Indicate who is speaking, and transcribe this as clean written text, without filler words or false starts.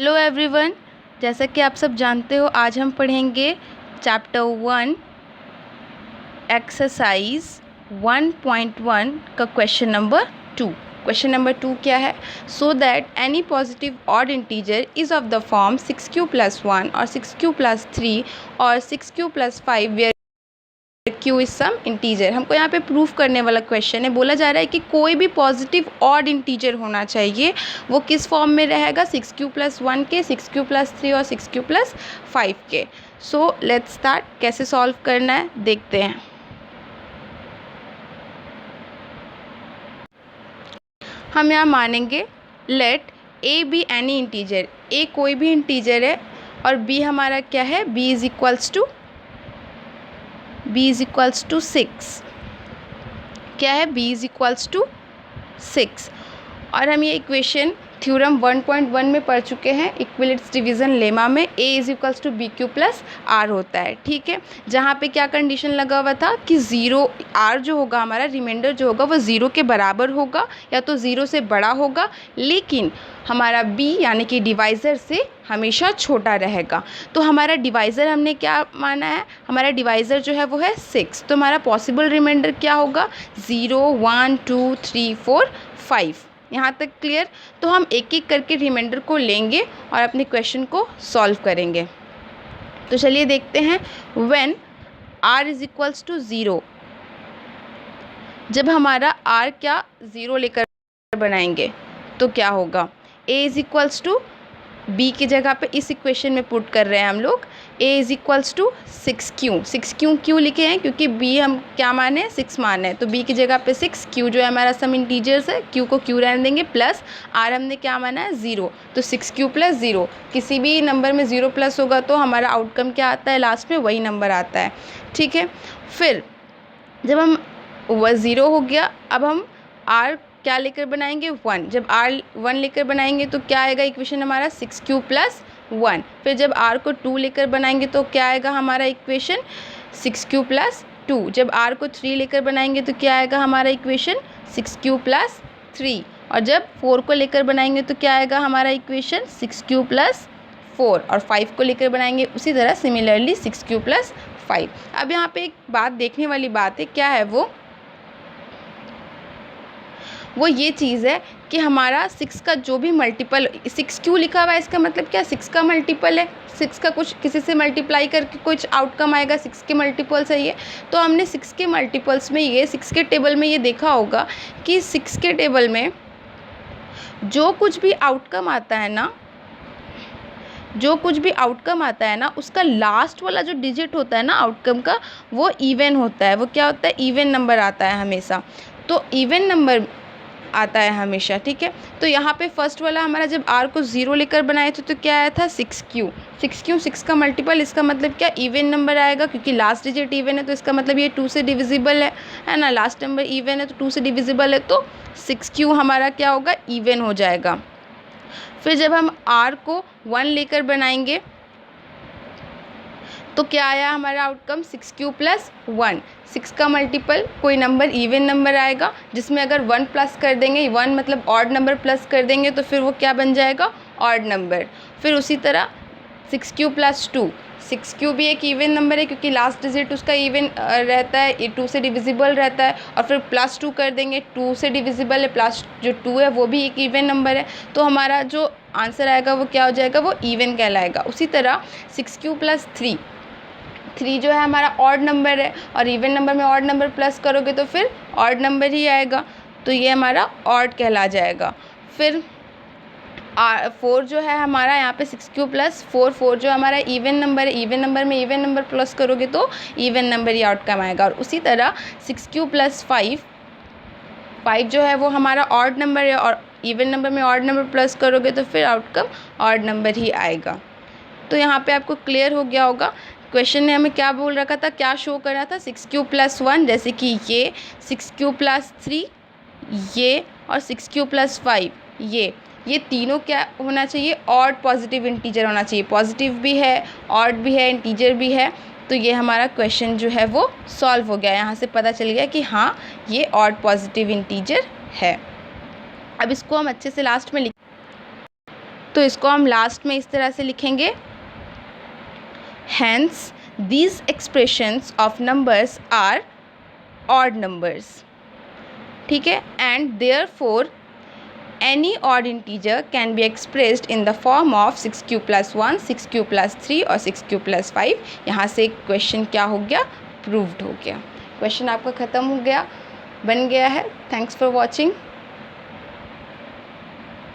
Speaker 1: Hello everyone, जैसा कि आप सब जानते हो आज हम पढ़ेंगे चैप्टर 1 एक्सरसाइज 1.1 का क्वेश्चन नंबर 2। क्वेश्चन नंबर 2 क्या है? So that any positive odd integer is of the form 6q+1 और 6q+3 और 6q+5 where q is some integer. हमको यहाँ पे प्रूफ करने वाला क्वेश्चन है। बोला जा रहा है कि कोई भी पॉजिटिव ऑड इंटीजर होना चाहिए, वो किस फॉर्म में रहेगा? 6q+1 के, 6q+3 और 6q+5 के। So let's start. कैसे सॉल्व करना है देखते हैं। हम यहाँ मानेंगे let a be any integer. a कोई भी इंटीजर है और b हमारा क्या है? b is equals to 6। क्या है? b is equals to 6। और हम ये इक्वेशन थ्योरम 1.1 में पढ़ चुके हैं, इक्विलिट्स डिवीजन लेमा में a is equals to bq+r होता है। ठीक है, जहाँ पे क्या कंडीशन लगा हुआ था कि ज़ीरो r जो होगा हमारा रिमाइंडर जो होगा वो ज़ीरो के बराबर होगा या तो ज़ीरो से बड़ा होगा, लेकिन हमारा b यानी कि डिवाइज़र से हमेशा छोटा रहेगा। तो हमारा डिवाइज़र हमने क्या माना है? हमारा डिवाइज़र जो है वो है 6। तो हमारा पॉसिबल रिमाइंडर क्या होगा? 0, 1, 2, 3, 4, 5। यहाँ तक क्लियर? तो हम एक एक करके रिमाइंडर को लेंगे और अपने क्वेश्चन को सॉल्व करेंगे। तो चलिए देखते हैं। When r is equals to 0, जब हमारा r क्या 0 लेकर बनाएंगे तो क्या होगा? a is equals to b की जगह पे इस इक्वेशन में पुट कर रहे हैं हम लोग। a is equals to 6q क्यों लिखे हैं? क्योंकि b हम क्या माने? 6 माने हैं। तो b की जगह पे 6, q जो है हमारा सम इंटीजर्स है, q को q रहने देंगे, प्लस r हमने क्या माना है? 0। तो 6q+0, किसी भी नंबर में 0 प्लस होगा तो हमारा आउटकम क्या आता है? लास्ट में वही नंबर आता है। ठीक है, फिर जब हम वह 0 हो गया, अब हम r क्या लेकर बनाएंगे? 1। जब r 1 लेकर बनाएंगे तो क्या आएगा इक्वेशन हमारा? 6q+1। फिर जब r को 2 लेकर बनाएंगे तो क्या आएगा हमारा इक्वेशन? 6q+2। जब r को 3 लेकर बनाएंगे तो क्या आएगा हमारा इक्वेशन? 6q+3। और जब 4 को लेकर बनाएंगे तो क्या आएगा हमारा इक्वेशन? 6q+4। और 5 को लेकर बनाएंगे उसी तरह सिमिलरली 6q+5। अब यहाँ पे एक बात देखने वाली बात है। क्या है वो ये चीज़ है कि हमारा 6 का जो भी मल्टीपल, 6 क्यों लिखा हुआ है इसका मतलब क्या? 6 का मल्टीपल है। 6 का कुछ किसी से मल्टीप्लाई करके कुछ आउटकम आएगा, 6 के मल्टीपल्स है ये। तो हमने 6 के मल्टीपल्स में ये 6 के टेबल में ये देखा होगा कि 6 के टेबल में जो कुछ भी आउटकम आता है ना, उसका लास्ट वाला जो डिजिट होता है ना आउटकम का, वो इवन होता है। वो क्या होता है? इवन नंबर आता है हमेशा। तो इवन नंबर आता है हमेशा। ठीक है, तो यहाँ पे फर्स्ट वाला हमारा जब r को 0 लेकर बनाए थे तो क्या आया था? 6q। 6 का मल्टीपल, इसका मतलब क्या? इवन नंबर आएगा, क्योंकि लास्ट डिजिट इवन है तो इसका मतलब ये 2 से डिविजिबल है ना। लास्ट नंबर इवन है तो 2 से डिविजिबल है, तो 6q हमारा क्या होगा? इवन हो जाएगा। फिर जब हम r को 1 लेकर बनाएंगे तो क्या आया हमारा आउटकम? 6q+1। 6 का मल्टीपल कोई नंबर इवन नंबर आएगा, जिसमें अगर 1 प्लस कर देंगे, 1 मतलब ऑड नंबर प्लस कर देंगे तो फिर वो क्या बन जाएगा? Odd number. फिर उसी तरह 6q+2। 6q भी एक इवन नंबर है क्योंकि लास्ट डिजिट उसका इवन रहता है, 2 से डिविजिबल रहता है। और फिर +2 कर देंगे, 2 से डिविजिबल है, प्लस जो 2 है वो भी एक इवन नंबर है। तो हमारा जो आंसर आएगा वो क्या हो जाएगा? वो इवन कहलाएगा। उसी तरह 6q+3, 3 जो है हमारा ऑड नंबर है और इवन नंबर में ऑड नंबर प्लस करोगे तो फिर ऑड नंबर ही आएगा, तो ये हमारा ऑड कहला जाएगा। फिर 4 जो है हमारा यहाँ पे 6q+4, 4 जो हमारा इवन नंबर है, इवन नंबर में इवन नंबर प्लस करोगे तो इवन नंबर ही आउटकम आएगा। और उसी तरह 6q+5, 5 जो है वो हमारा ऑड नंबर है और इवन नंबर में ऑड नंबर प्लस करोगे तो फिर आउटकम ऑड नंबर ही आएगा। तो यहाँ पे आपको क्लियर हो गया होगा। क्वेश्चन ने हमें क्या बोल रखा था, क्या शो कर रहा था? 6q+1, जैसे कि ये 6q+3 ये और 6q+5 ये तीनों क्या होना चाहिए? ऑड पॉजिटिव इंटीजर होना चाहिए। पॉजिटिव भी है, ऑड भी है, इंटीजर भी है। तो ये हमारा क्वेश्चन जो है वो सॉल्व हो गया। यहाँ से पता चल गया कि हाँ ये ऑड पॉजिटिव इंटीजर है। अब इसको हम अच्छे से लास्ट में तो इसको हम लास्ट में इस तरह से लिखेंगे, hence these expressions of numbers are odd numbers, ठीक है, and therefore any odd integer can be expressed in the form of 6q + 1, 6q + 3 और 6q + 5। यहाँ से क्वेश्चन क्या हो गया, प्रूव्ड हो गया। क्वेश्चन आपका ख़त्म हो गया, बन गया है। Thanks for watching.